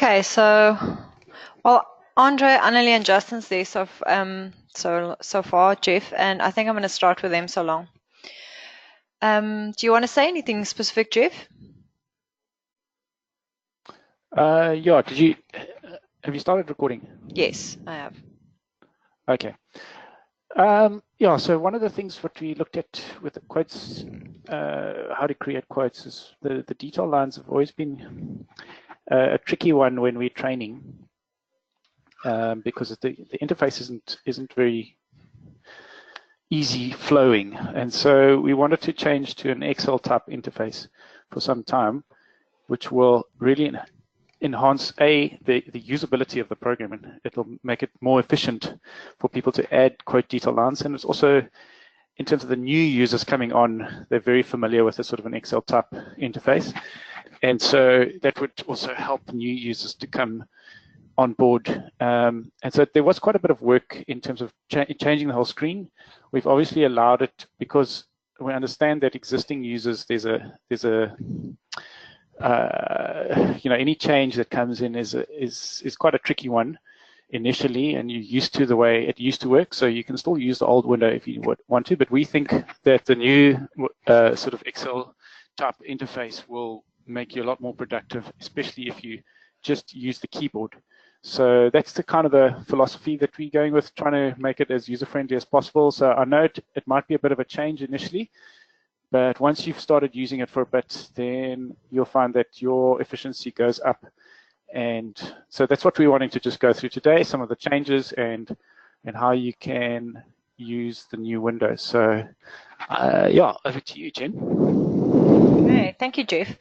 Okay, so well, Andre, Annelie, and Justin's there so far, Jeff, and I think I'm going to start with them so long. Do you want to say anything specific, Jeff? Yeah, have you started recording? Yes, I have. Okay. Yeah, so one of the things what we looked at with the quotes, how to create quotes, is the detail lines have always been a tricky one when we're training, because the interface isn't very easy flowing, and so we wanted to change to an Excel type interface for some time, which will really enhance the usability of the program, and it'll make it more efficient for people to add quote detail lines. And it's also, in terms of the new users coming on, they're very familiar with a sort of an Excel type interface, and so that would also help new users to come on board. And so there was quite a bit of work in terms of changing the whole screen. We've obviously allowed it because we understand that existing users, there's a any change that comes in is quite a tricky one initially, and you're used to the way it used to work, so you can still use the old window if you want to, but we think that the new sort of Excel type interface will make you a lot more productive, especially if you just use the keyboard. So that's the kind of the philosophy that we're going with, trying to make it as user-friendly as possible. So I know it might be a bit of a change initially, but once you've started using it for a bit, then you'll find that your efficiency goes up. And so that's what we're wanting to just go through today, some of the changes and how you can use the new window. So yeah, over to you, Jen. Okay, thank you, Jeff.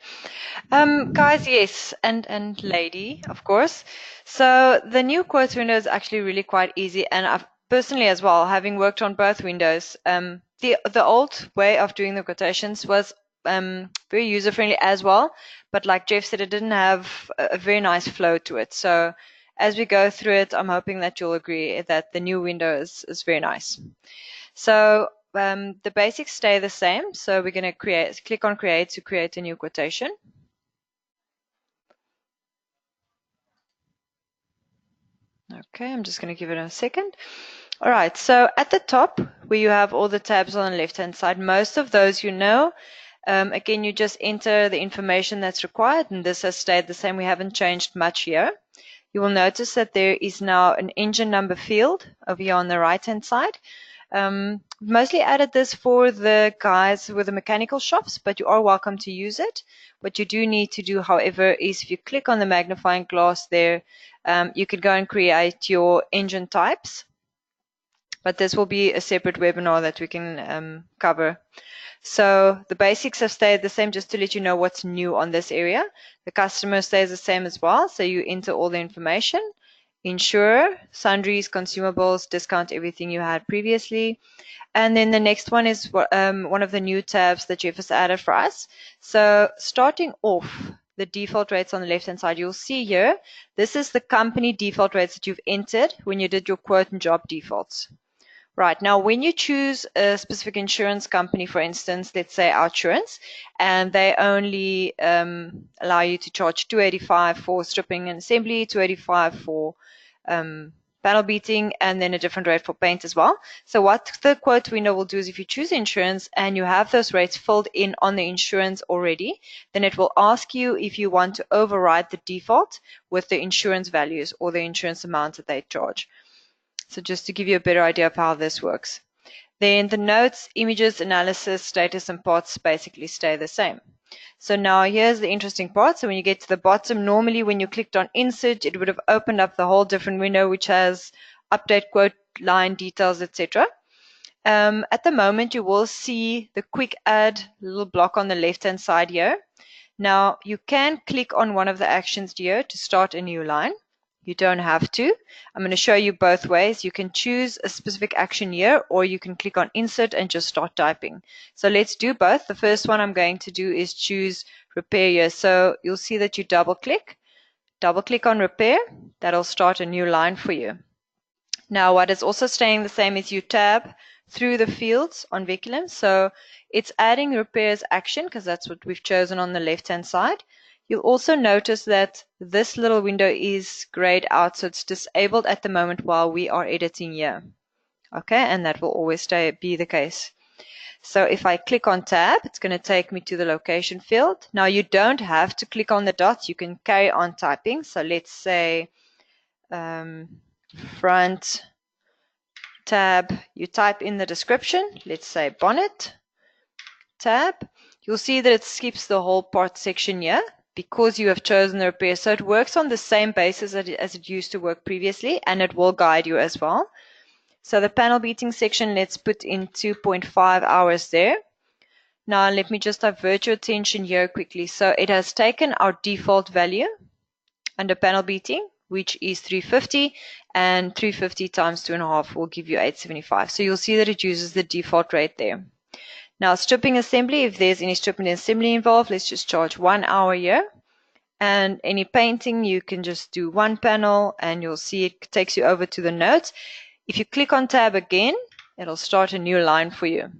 Guys, yes, and lady, of course. So the new quotes window is actually really quite easy, and I've personally as well, having worked on both windows, the old way of doing the quotations was very user friendly as well, but like Jeff said, it didn't have a very nice flow to it. So as we go through it, I'm hoping that you'll agree that the new window is very nice. So the basics stay the same. So we're going to click on create to create a new quotation. Okay, I'm just going to give it a second. All right, so at the top where you have all the tabs on the left-hand side, most of those you know. Again, you just enter the information that's required, and this has stayed the same. We haven't changed much here. You will notice that there is now an engine number field over here on the right-hand side. Mostly added this for the guys with the mechanical shops, but you are welcome to use it. What you do need to do, however, is if you click on the magnifying glass there, you can go and create your engine types. But this will be a separate webinar that we can cover. So the basics have stayed the same, just to let you know what's new on this area. The customer stays the same as well, so you enter all the information. Insurer, sundries, consumables, discount, everything you had previously. And then the next one is one of the new tabs that Jeff has added for us. So starting off, the default rates on the left-hand side, you'll see here, this is the company default rates that you've entered when you did your quote and job defaults. Right, now when you choose a specific insurance company, for instance, let's say OUTsurance, and they only allow you to charge $285 for stripping and assembly, $285 for panel beating, and then a different rate for paint as well. So what the quote window will do is if you choose insurance and you have those rates filled in on the insurance already, then it will ask you if you want to override the default with the insurance values or the insurance amount that they charge. So just to give you a better idea of how this works. Then the notes, images, analysis, status, and parts basically stay the same. So now here's the interesting part. So when you get to the bottom, normally when you clicked on insert, it would have opened up the whole different window, which has update quote, line details, etc. At the moment, you will see the quick add little block on the left-hand side here. Now you can click on one of the actions here to start a new line. You don't have to. I'm going to show you both ways. You can choose a specific action here, or you can click on insert and just start typing. So let's do both. The first one I'm going to do is choose repair here. So you'll see that you double click on repair. That'll start a new line for you. Now what is also staying the same is you tab through the fields on Veculim. So it's adding repairs action because that's what we've chosen on the left hand side. You'll also notice that this little window is grayed out, so it's disabled at the moment while we are editing here. Okay, and that will always be the case. So if I click on tab, it's going to take me to the location field. Now you don't have to click on the dots, you can carry on typing. So let's say front tab, you type in the description, let's say bonnet tab. You'll see that it skips the whole part section here because you have chosen the repair. So it works on the same basis as it used to work previously, and it will guide you as well. So the panel beating section, let's put in 2.5 hours there. Now let me just divert your attention here quickly. So it has taken our default value under panel beating, which is 350, and 350 times 2.5 will give you 875. So you'll see that it uses the default rate there. Now stripping assembly, if there's any stripping assembly involved, let's just charge 1 hour here. And any painting, you can just do one panel and you'll see it takes you over to the notes. If you click on tab again, it'll start a new line for you.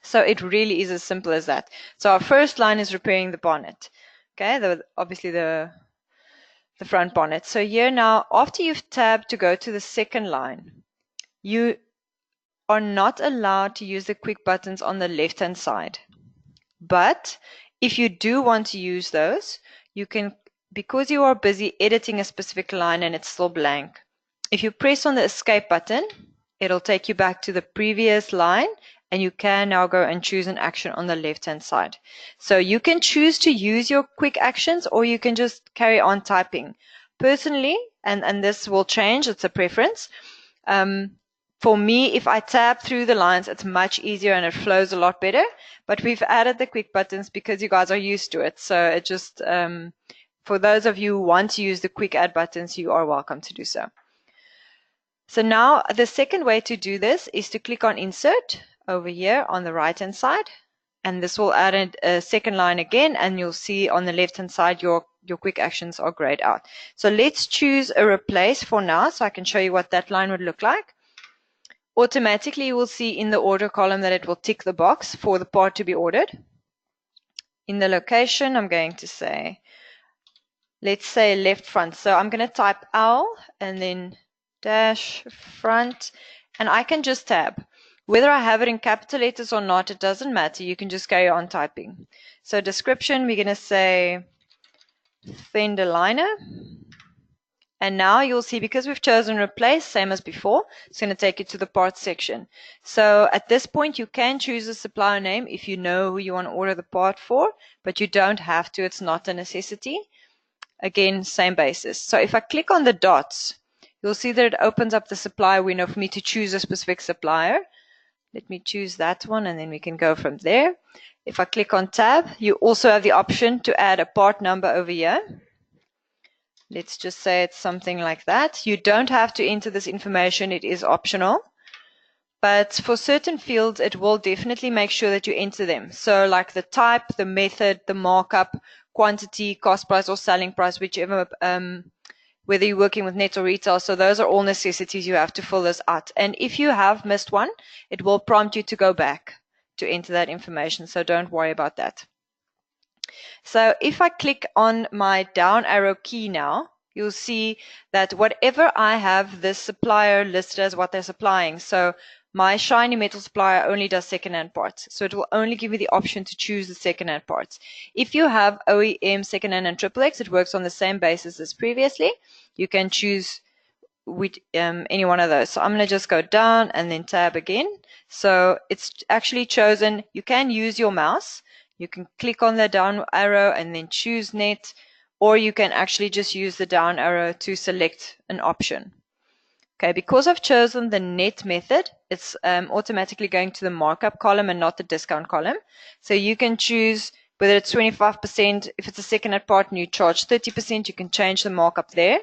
So it really is as simple as that. So our first line is repairing the bonnet. Okay, obviously the front bonnet. So here now, after you've tabbed to go to the second line, you are not allowed to use the quick buttons on the left-hand side. But if you do want to use those, you can, because you are busy editing a specific line and it's still blank, if you press on the escape button, it'll take you back to the previous line, and you can now go and choose an action on the left-hand side. So you can choose to use your quick actions, or you can just carry on typing. Personally, and this will change, it's a preference. For me, if I tab through the lines, it's much easier and it flows a lot better. But we've added the quick buttons because you guys are used to it. So it just, for those of you who want to use the quick add buttons, you are welcome to do so. So now the second way to do this is to click on insert over here on the right hand side, and this will add a second line again, and you'll see on the left hand side your quick actions are grayed out. So let's choose a replace for now, so I can show you what that line would look like. Automatically you will see in the order column that it will tick the box for the part to be ordered. In the location, I'm going to say, let's say left front. So I'm going to type L and then dash front, and I can just tab. Whether I have it in capital letters or not, it doesn't matter. You can just carry on typing. So description, we're going to say fender liner. And now you'll see, because we've chosen replace, same as before, it's going to take you to the parts section. So at this point, you can choose a supplier name if you know who you want to order the part for, but you don't have to. It's not a necessity. Again, same basis. So if I click on the dots, you'll see that it opens up the supplier window for me to choose a specific supplier. Let me choose that one, and then we can go from there. If I click on tab, you also have the option to add a part number over here. Let's just say it's something like that. You don't have to enter this information. It is optional. But for certain fields, it will definitely make sure that you enter them. So like the type, the method, the markup, quantity, cost price, or selling price, whichever, whether you're working with net or retail. So those are all necessities. You have to fill this out. And if you have missed one, it will prompt you to go back to enter that information. So don't worry about that. So if I click on my down arrow key now, you'll see that whatever I have this supplier listed as what they're supplying. So my shiny metal supplier only does second-hand parts. So it will only give you the option to choose the second-hand parts. If you have OEM, second-hand, and XXX, it works on the same basis as previously. You can choose with any one of those. So I'm going to just go down and then tab again. So it's actually chosen. You can use your mouse. You can click on the down arrow and then choose net, or you can actually just use the down arrow to select an option. Okay, because I've chosen the net method, it's automatically going to the markup column and not the discount column. So you can choose whether it's 25%. If it's a second-hand part and you charge 30%, you can change the markup there.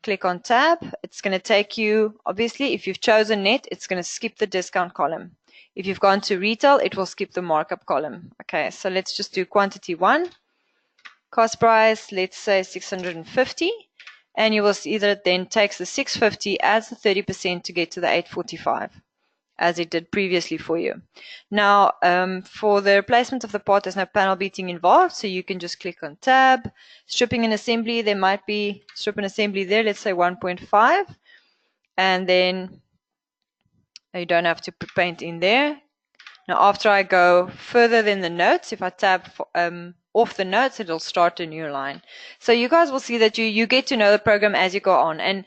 Click on tab. It's going to take you, obviously, if you've chosen net, it's going to skip the discount column. If you've gone to retail, it will skip the markup column. Okay, so let's just do quantity 1. Cost price, let's say 650. And you will see that it then takes the 650, adds the 30% to get to the 845. as it did previously for you. Now, for the replacement of the part, there's no panel beating involved, so you can just click on tab. Stripping and assembly, there might be strip and assembly there, let's say 1.5, and then you don't have to put paint in there. Now, after I go further than the notes, if I tab off the notes, it'll start a new line. So you guys will see that you get to know the program as you go on. And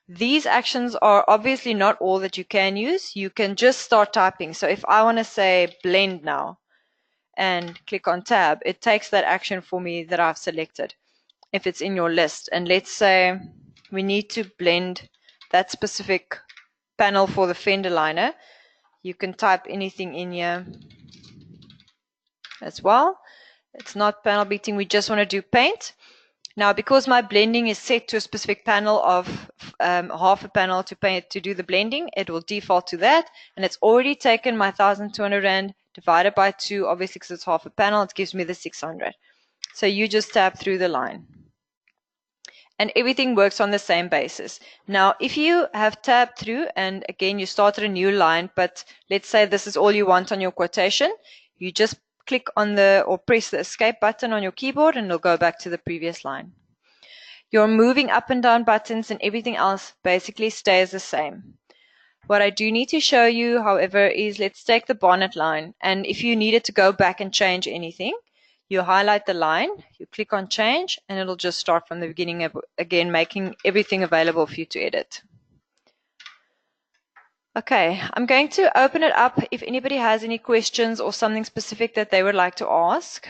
these actions are obviously not all that you can use. You can just start typing. So if I want to say blend now and click on tab, it takes that action for me that I've selected if it's in your list. And let's say we need to blend that specific panel for the fender liner. You can type anything in here as well. It's not panel beating, we just want to do paint. Now, because my blending is set to a specific panel of half a panel to paint to do the blending, it will default to that. And it's already taken my 1,200 Rand divided by 2, obviously because it's half a panel, it gives me the 600. So you just tab through the line. And everything works on the same basis. Now, if you have tabbed through and again you started a new line, but let's say this is all you want on your quotation, you just click on or press the escape button on your keyboard and it'll go back to the previous line. Your moving up and down buttons and everything else basically stays the same. What I do need to show you, however, is let's take the bonnet line. And if you needed to go back and change anything, you highlight the line, you click on change, and it'll just start from the beginning again, making everything available for you to edit. Okay, I'm going to open it up if anybody has any questions or something specific that they would like to ask.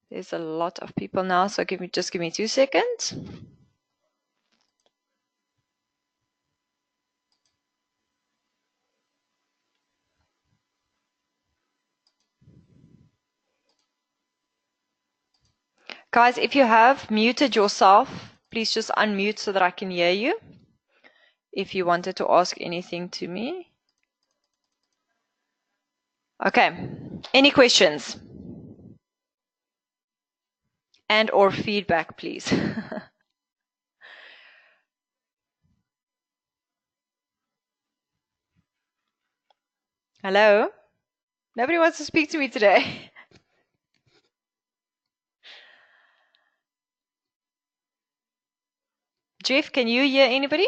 There's a lot of people now, so just give me 2 seconds. Guys, if you have muted yourself, please just unmute so that I can hear you. If you wanted to ask anything to me. Okay, any questions? And or feedback, please. Hello? Nobody wants to speak to me today. Jeff, can you hear anybody?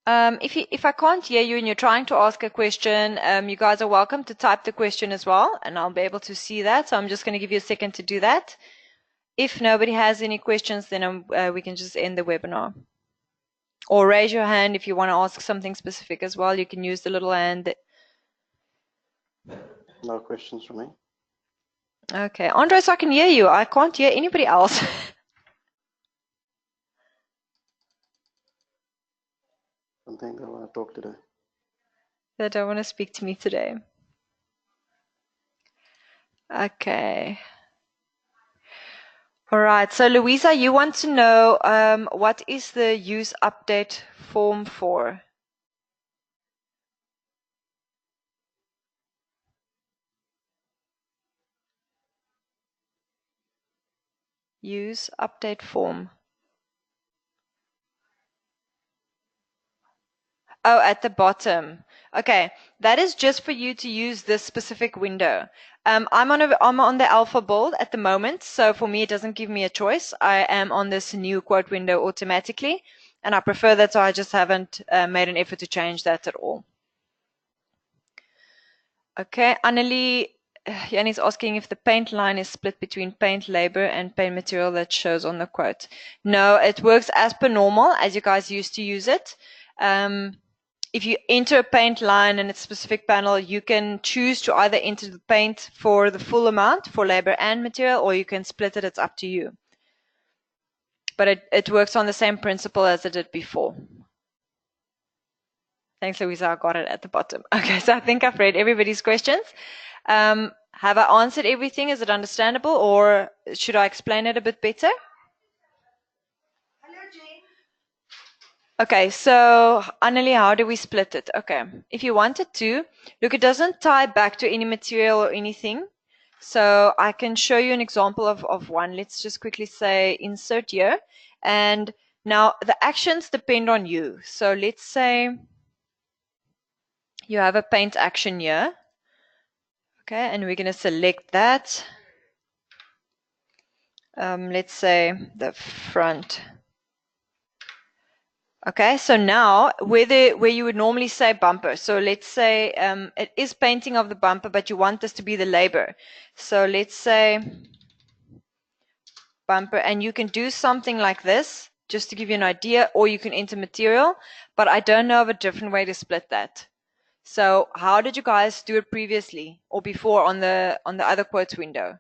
If I can't hear you and you're trying to ask a question, you guys are welcome to type the question as well, and I'll be able to see that. So I'm just going to give you a second to do that. If nobody has any questions, then we can just end the webinar. Or raise your hand if you want to ask something specific as well. You can use the little hand. No questions from me. Okay. Andres, I can hear you. I can't hear anybody else. Don't think they want to talk today. They don't want to speak to me today. Okay. All right. So, Louisa, you want to know what is the use update form for? Use update form. Oh, at the bottom. Okay, that is just for you to use this specific window. I'm on the alpha build at the moment, so for me it doesn't give me a choice. I am on this new quote window automatically, and I prefer that, so I just haven't made an effort to change that at all. Okay, Annelie, Yanni's asking if the paint line is split between paint labor and paint material that shows on the quote. No, it works as per normal, as you guys used to use it. If you enter a paint line in a specific panel, you can choose to either enter the paint for the full amount for labor and material, or you can split it. It's up to you. But it works on the same principle as it did before. Thanks, Louisa. I got it at the bottom. Okay, so I think I've read everybody's questions. Have I answered everything? Is it understandable, or should I explain it a bit better? Hello, Jane. Okay, so Annelie, how do we split it? Okay, if you wanted to, look, it doesn't tie back to any material or anything. So I can show you an example of one. Let's just quickly say insert here. And now the actions depend on you. So let's say you have a paint action here. Okay, and we're going to select that. Let's say the front. Okay, so now where you would normally say bumper. So let's say it is painting of the bumper, but you want this to be the labor. So let's say bumper, and you can do something like this just to give you an idea, or you can enter material, but I don't know of a different way to split that. So how did you guys do it previously or before on the other quotes window?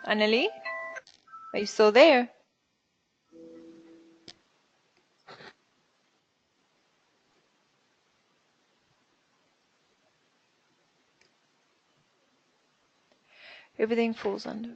Annelie, are you still there? Everything falls under.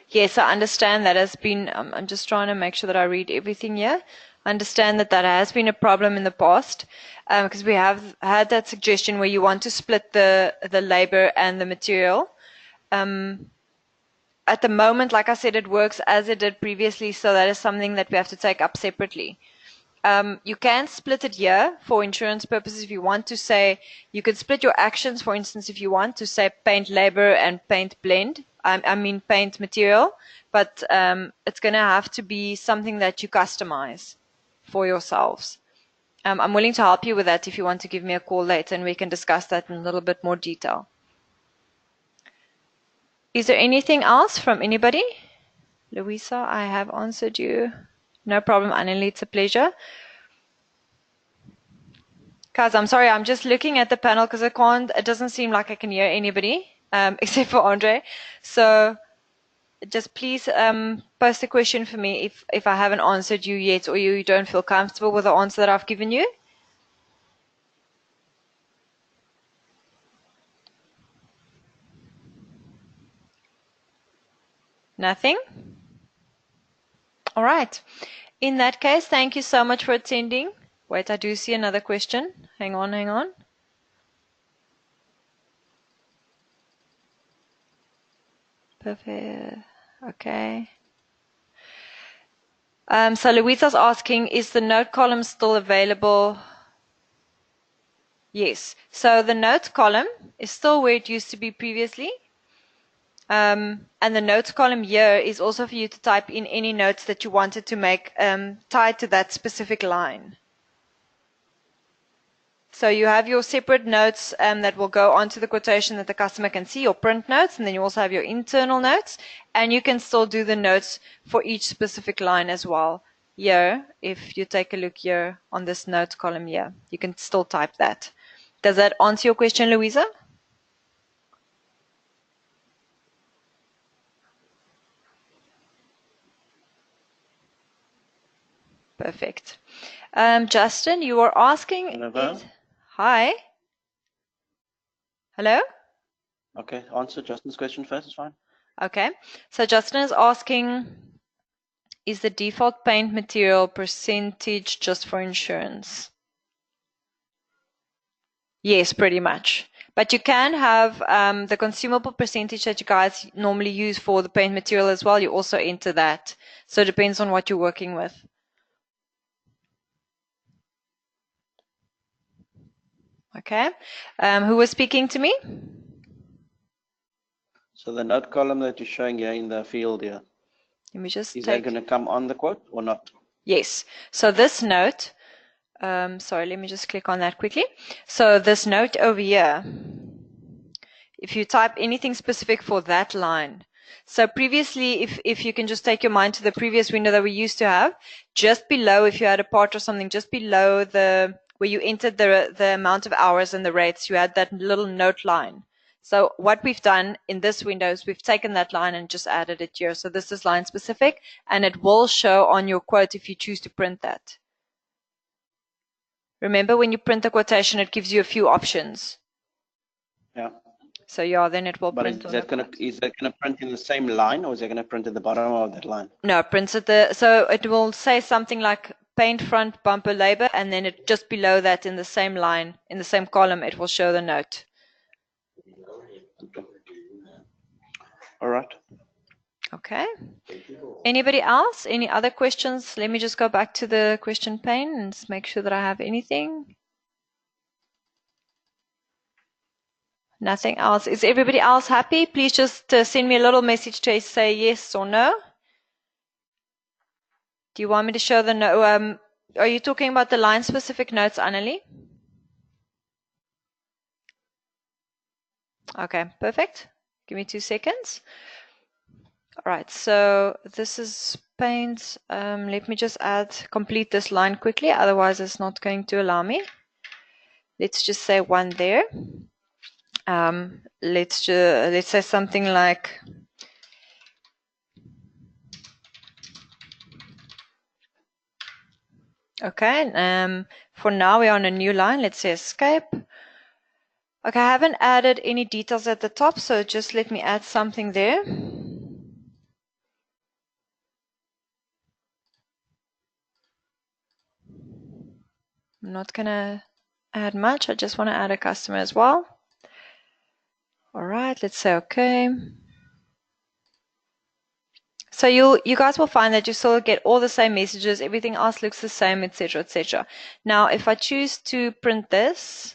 Yes, I understand that has been, I'm just trying to make sure that I read everything here. I understand that that has been a problem in the past because we have had that suggestion where you want to split the labor and the material. At the moment, like I said, it works as it did previously, so that is something that we have to take up separately. You can split it here for insurance purposes if you want to say, you could split your actions, for instance, if you want to say paint labor and paint blend, I mean paint material, but it's going to have to be something that you customize for yourselves. I'm willing to help you with that if you want to give me a call later and we can discuss that in a little bit more detail. Is there anything else from anybody? Louisa, I have answered you. No problem, Annelie, it's a pleasure. Kaz, I'm sorry, I'm just looking at the panel because it doesn't seem like I can hear anybody except for Andre. So just please post a question for me if I haven't answered you yet or you don't feel comfortable with the answer that I've given you. Nothing? All right. In that case, thank you so much for attending. Wait, I do see another question. Hang on, hang on. Perfect. Okay. So Louisa's asking, is the note column still available? Yes. So the notes column is still where it used to be previously. And the notes column here is also for you to type in any notes that you wanted to make tied to that specific line. So you have your separate notes that will go onto the quotation that the customer can see, your print notes, and then you also have your internal notes, and you can still do the notes for each specific line as well. Here, if you take a look here on this notes column here, you can still type that. Does that answer your question, Louisa? Perfect. Justin, you were asking. Hi. Hello? Okay, answer Justin's question first, it's fine. Okay. So Justin is asking, is the default paint material percentage just for insurance? Yes, pretty much. But you can have the consumable percentage that you guys normally use for the paint material as well. You also enter that. So it depends on what you're working with. Okay. Who was speaking to me? So the note column that you're showing here in the field here, Let me just is that going to come on the quote or not? Yes. So this note, sorry, let me just click on that quickly. So this note over here, if you type anything specific for that line. So previously, if you can just take your mind to the previous window that we used to have, just below, if you had a part or something, just below where you entered the amount of hours and the rates, you had that little note line. So what we've done in this window is we've taken that line and just added it here. So this is line specific, and it will show on your quote if you choose to print that. Remember, when you print the quotation, it gives you a few options. Yeah. So yeah, then it will But print. is that gonna print in the same line, or is it gonna print at the bottom of that line? No, it prints at so it will say something like paint front bumper labor, and then it just below that in the same line, in the same column, it will show the note. Okay. All right. Okay. Anybody else? Any other questions? Let me just go back to the question pane and make sure that I have anything. Nothing else. Is everybody else happy? Please just send me a little message to say yes or no. Do you want me to show the no? Are you talking about the line-specific notes, Annelie? Okay, perfect. Give me 2 seconds. All right, so this is paint. Let me just complete this line quickly, otherwise it's not going to allow me. Let's just say 1 there. Let's say something like okay. For now we're on a new line. Let's say escape. Okay, I haven't added any details at the top, so just let me add something there. I'm not gonna add much. I just want to add a customer as well. All right, let's say okay. So you guys will find that you still get all the same messages, everything else looks the same, etc., etc. Now, if I choose to print this,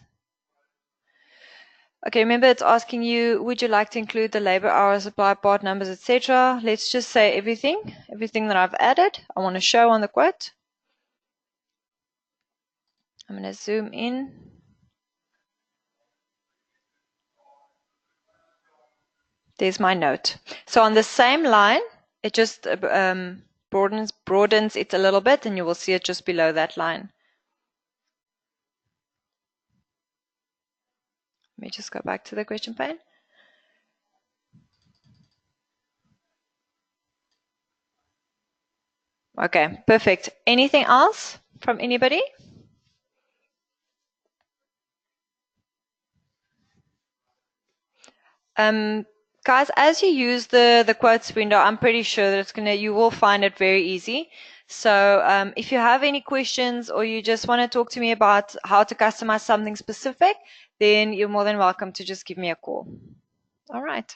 okay, remember it's asking you, would you like to include the labor hours, supply part numbers, etc. Let's just say everything that I've added, I want to show on the quote. I'm going to zoom in. There's my note. So on the same line, it just broadens it a little bit, and you will see it just below that line. Let me just go back to the question pane. Okay, perfect. Anything else from anybody? Guys, as you use the quotes window, I'm pretty sure that you will find it very easy. So if you have any questions or you just want to talk to me about how to customize something specific, then you're more than welcome to just give me a call. All right.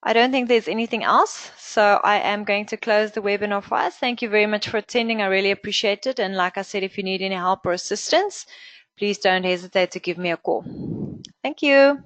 I don't think there's anything else, so I am going to close the webinar for us. Thank you very much for attending. I really appreciate it. And like I said, if you need any help or assistance, please don't hesitate to give me a call. Thank you.